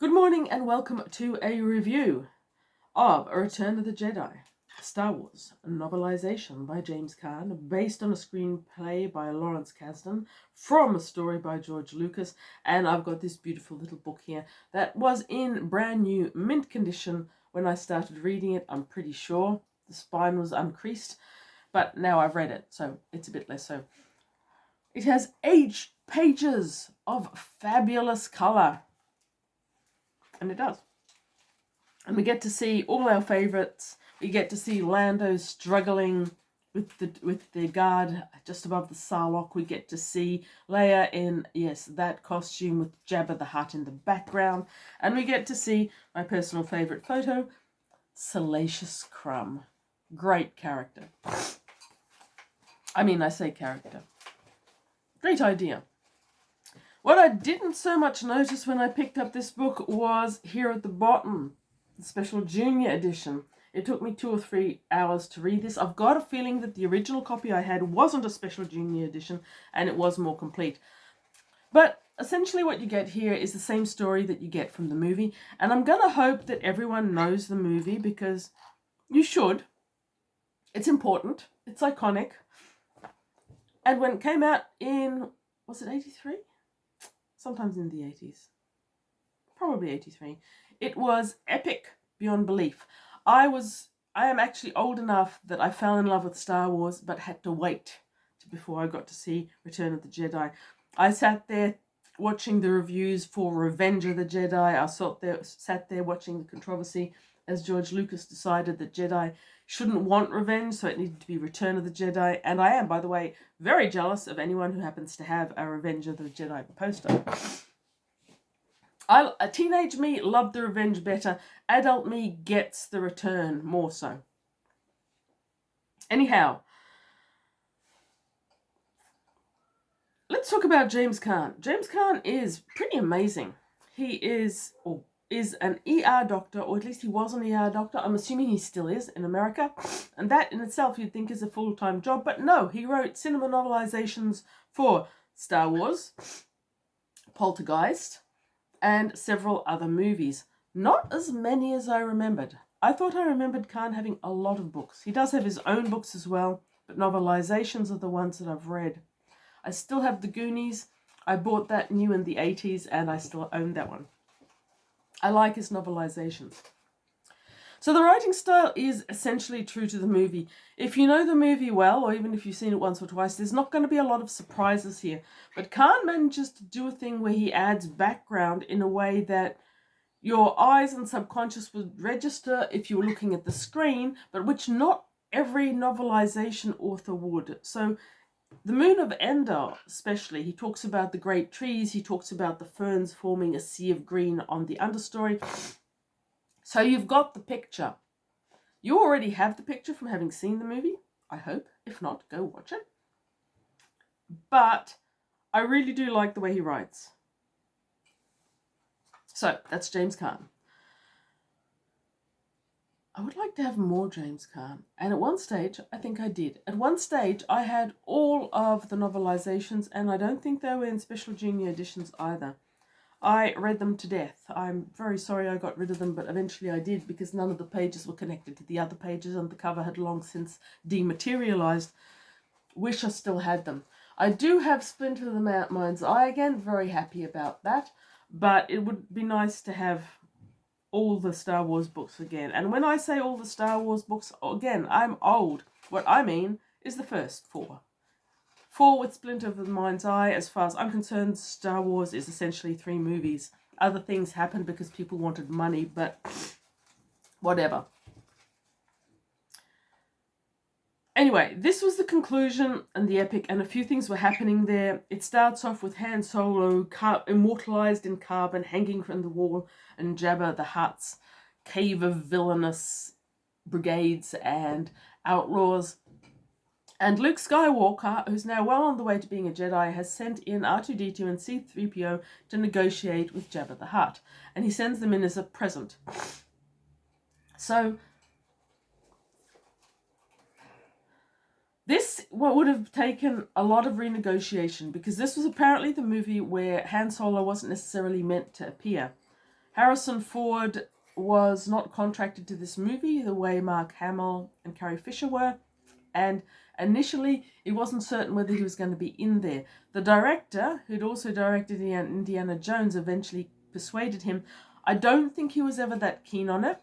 Good morning and welcome to a review of A Return of the Jedi, Star Wars, a novelisation by James Kahn, based on a screenplay by Lawrence Kasden, from a story by George Lucas, and I've got this beautiful little book here that was in brand new mint condition when I started reading it. I'm pretty sure the spine was uncreased, but now I've read it, so it's a bit less so. It has 8 pages of fabulous colour. And it does. And we get to see all our favourites. We get to see Lando struggling with the guard just above the Sarlacc. We get to see Leia in, yes, that costume with Jabba the Hutt in the background. And we get to see my personal favourite photo, Salacious Crumb. Great character. I say character. Great idea. What I didn't so much notice when I picked up this book was here at the bottom, the special junior edition. It took me 2 or 3 hours to read this. I've got a feeling that the original copy I had wasn't a special junior edition and it was more complete. But essentially what you get here is the same story that you get from the movie. And I'm going to hope that everyone knows the movie because you should. It's important. It's iconic. And when it came out in, was it 83? Sometimes in the 80s, probably 83. It was epic beyond belief. I am actually old enough that I fell in love with Star Wars, but had to wait before I got to see Return of the Jedi. I sat there watching the reviews for Revenge of the Jedi. I sat there watching the controversy as George Lucas decided that Jedi shouldn't want revenge, so it needed to be Return of the Jedi. And I am, by the way, very jealous of anyone who happens to have a Revenge of the Jedi poster. A teenage me loved the Revenge better. Adult me gets the Return more so. Anyhow, let's talk about James Kahn. James Kahn is pretty amazing. He is an ER doctor, or at least he was an ER doctor. I'm assuming he still is in America. And that in itself you'd think is a full-time job. But no, he wrote cinema novelizations for Star Wars, Poltergeist, and several other movies. Not as many as I remembered. I thought I remembered Kahn having a lot of books. He does have his own books as well, but novelizations are the ones that I've read. I still have The Goonies. I bought that new in the 80s and I still own that one. I like his novelizations. So the writing style is essentially true to the movie. If you know the movie well, or even if you've seen it once or twice, there's not going to be a lot of surprises here. But Kahn manages to do a thing where he adds background in a way that your eyes and subconscious would register if you were looking at the screen, but which not every novelization author would. So The Moon of Endor, especially, he talks about the great trees, he talks about the ferns forming a sea of green on the understory. So you've got the picture. You already have the picture from having seen the movie, I hope. If not, go watch it. But I really do like the way he writes. So that's James Kahn. I would like to have more James Kahn. And at one stage, I think I did. At one stage, I had all of the novelizations, and I don't think they were in special junior editions either. I read them to death. I'm very sorry I got rid of them, but eventually I did because none of the pages were connected to the other pages and the cover had long since dematerialized. Wish I still had them. I do have Splinter of the Mind's Eye again. Very happy about that. But it would be nice to have all the Star Wars books again. And when I say all the Star Wars books, again, I'm old. What I mean is the first 4. 4 with Splinter of the Mind's Eye. As far as I'm concerned, Star Wars is essentially 3 movies. Other things happened because people wanted money, but whatever. Anyway, this was the conclusion and the epic, and a few things were happening there. It starts off with Han Solo immortalized in carbon, hanging from the wall, and Jabba the Hutt's cave of villainous brigades and outlaws. And Luke Skywalker, who's now well on the way to being a Jedi, has sent in R2-D2 and C-3PO to negotiate with Jabba the Hutt. And he sends them in as a present. So this would have taken a lot of renegotiation, because this was apparently the movie where Han Solo wasn't necessarily meant to appear. Harrison Ford was not contracted to this movie the way Mark Hamill and Carrie Fisher were, and initially it wasn't certain whether he was going to be in there. The director, who'd also directed Indiana Jones, eventually persuaded him. I don't think he was ever that keen on it,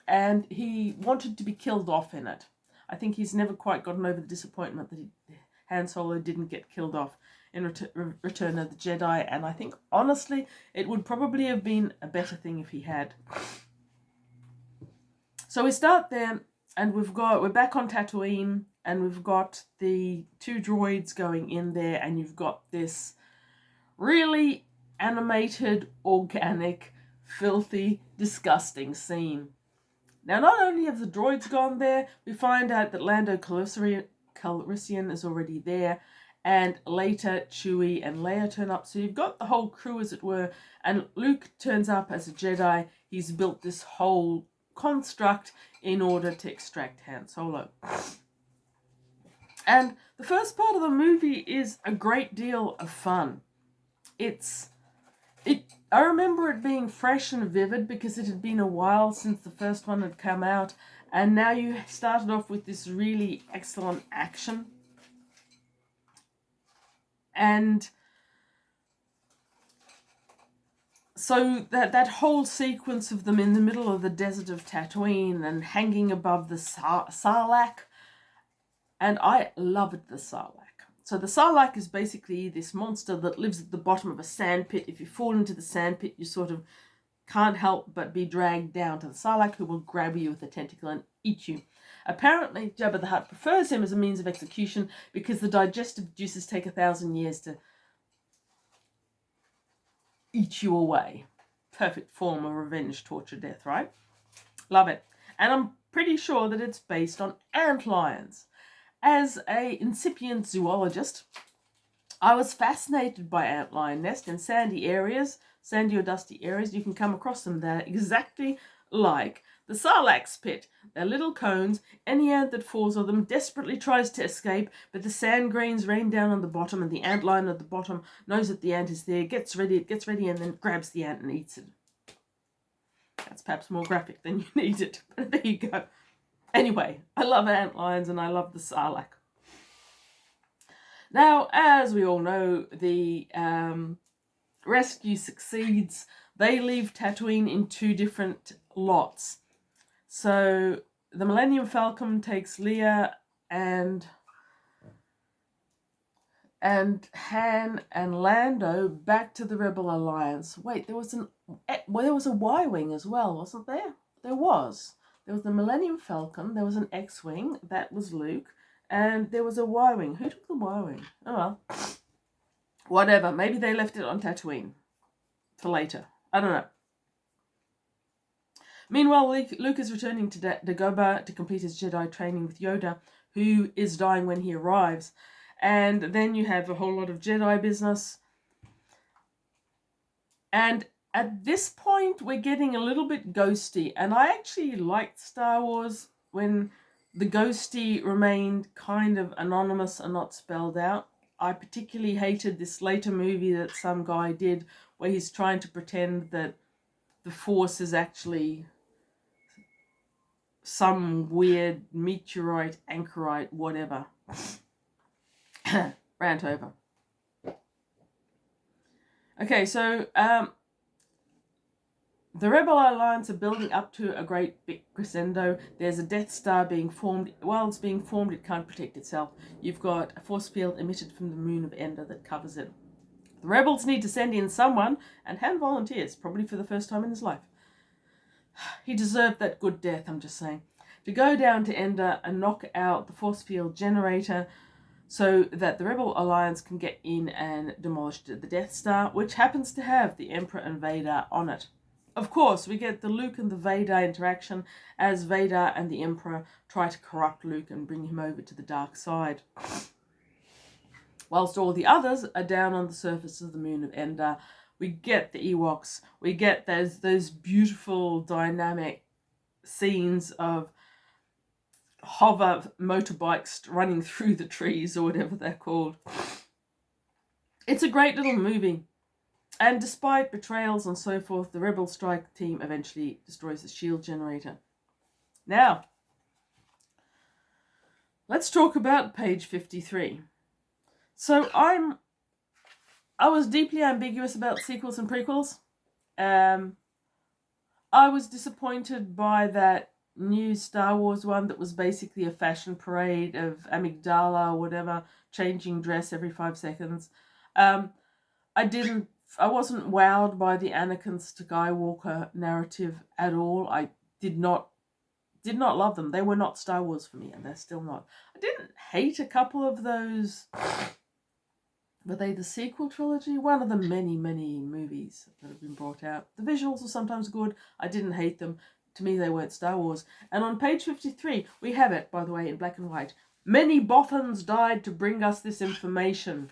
and he wanted to be killed off in it. I think he's never quite gotten over the disappointment that Han Solo didn't get killed off in Return of the Jedi, and I think, honestly, it would probably have been a better thing if he had. So we start there, and we're back on Tatooine, and we've got the 2 droids going in there, and you've got this really animated, organic, filthy, disgusting scene. Now, not only have the droids gone there, we find out that Lando Calrissian is already there, and later Chewie and Leia turn up. So you've got the whole crew, as it were, and Luke turns up as a Jedi. He's built this whole construct in order to extract Han Solo. And the first part of the movie is a great deal of fun. I remember it being fresh and vivid because it had been a while since the first one had come out, and now you started off with this really excellent action. And so that whole sequence of them in the middle of the desert of Tatooine and hanging above the Sarlacc, and I loved the Sarlacc. So the Sarlacc is basically this monster that lives at the bottom of a sand pit. If you fall into the sand pit, you sort of can't help but be dragged down to the Sarlacc, who will grab you with a tentacle and eat you. Apparently, Jabba the Hutt prefers him as a means of execution because the digestive juices take 1,000 years to eat you away. Perfect form of revenge, torture, death, right? Love it. And I'm pretty sure that it's based on antlions. As an incipient zoologist, I was fascinated by antlion nests in sandy or dusty areas. You can come across them. They're exactly like the Sarlacc's pit. They're little cones. Any ant that falls on them desperately tries to escape, but the sand grains rain down on the bottom, and the antlion at the bottom knows that the ant is there, gets ready, and then grabs the ant and eats it. That's perhaps more graphic than you needed, but there you go. Anyway, I love antlions and I love the Sarlacc. Now, as we all know, the rescue succeeds. They leave Tatooine in 2 different lots. So the Millennium Falcon takes Leia and Han and Lando back to the Rebel Alliance. Wait, there was a Y-wing as well, wasn't there? There was. There was the Millennium Falcon, there was an X-wing, that was Luke, and there was a Y-wing. Who took the Y-wing? Oh well. Whatever, maybe they left it on Tatooine for later. I don't know. Meanwhile, Luke is returning to Dagobah to complete his Jedi training with Yoda, who is dying when he arrives. And then you have a whole lot of Jedi business. And at this point, we're getting a little bit ghosty. And I actually liked Star Wars when the ghosty remained kind of anonymous and not spelled out. I particularly hated this later movie that some guy did where he's trying to pretend that the Force is actually some weird meteorite, anchorite, whatever. Rant over. Okay, so the Rebel Alliance are building up to a great big crescendo. There's a Death Star being formed. While it's being formed, it can't protect itself. You've got a force field emitted from the moon of Endor that covers it. The rebels need to send in someone, and Han volunteers, probably for the first time in his life. He deserved that good death, I'm just saying. To go down to Endor and knock out the force field generator so that the Rebel Alliance can get in and demolish the Death Star, which happens to have the Emperor and Vader on it. Of course, we get the Luke and the Vader interaction as Vader and the Emperor try to corrupt Luke and bring him over to the dark side. Whilst all the others are down on the surface of the moon of Endor, we get the Ewoks. We get those beautiful, dynamic scenes of hover motorbikes running through the trees or whatever they're called. It's a great little movie. And despite betrayals and so forth, the Rebel Strike team eventually destroys the shield generator. Now, let's talk about page 53. So I was deeply ambiguous about sequels and prequels. I was disappointed by that new Star Wars one that was basically a fashion parade of amygdala or whatever, changing dress every 5 seconds. I wasn't wowed by the Anakin Skywalker narrative at all. I did not love them. They were not Star Wars for me, and they're still not. I didn't hate a couple of those. Were they the sequel trilogy? One of the many, many movies that have been brought out. The visuals were sometimes good. I didn't hate them. To me, they weren't Star Wars. And on page 53, we have it, by the way, in black and white. Many Bothans died to bring us this information.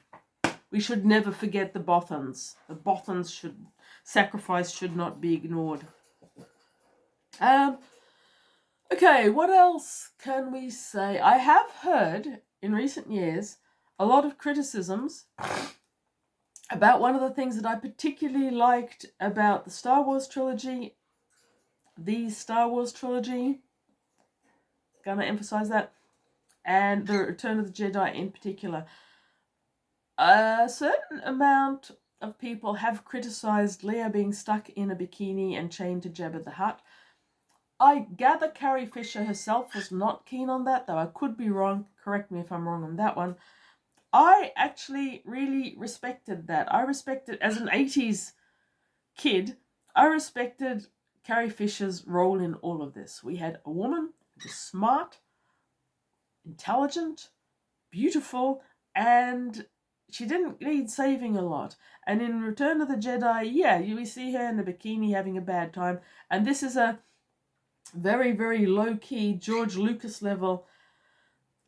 We should never forget the Bothans. The Bothans sacrifice should not be ignored. Okay, what else can we say? I have heard in recent years a lot of criticisms about one of the things that I particularly liked about the Star Wars trilogy. Gonna emphasize that. And the Return of the Jedi in particular. A certain amount of people have criticized Leia being stuck in a bikini and chained to Jabba the Hutt. I gather Carrie Fisher herself was not keen on that, though I could be wrong. Correct me if I'm wrong on that one. I actually really respected that. I respected, as an 80s kid, I respected Carrie Fisher's role in all of this. We had a woman who was smart, intelligent, beautiful, and she didn't need saving a lot. And in Return of the Jedi, we see her in a bikini having a bad time. And this is a very, very low-key George Lucas level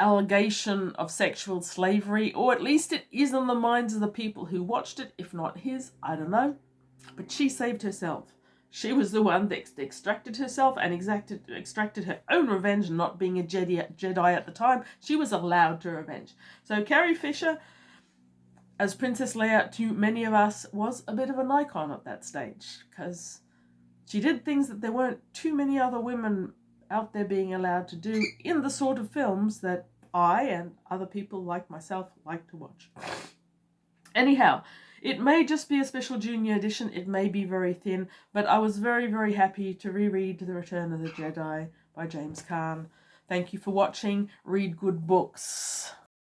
allegation of sexual slavery, or at least it is on the minds of the people who watched it, if not his, I don't know. But she saved herself. She was the one that extracted herself and extracted her own revenge, not being a Jedi at the time. She was allowed to revenge. So Carrie Fisher, as Princess Leia, to many of us, was a bit of an icon at that stage, because she did things that there weren't too many other women out there being allowed to do in the sort of films that I and other people like myself like to watch. Anyhow, it may just be a special junior edition. It may be very thin, but I was very, very happy to reread The Return of the Jedi by James Kahn. Thank you for watching. Read good books.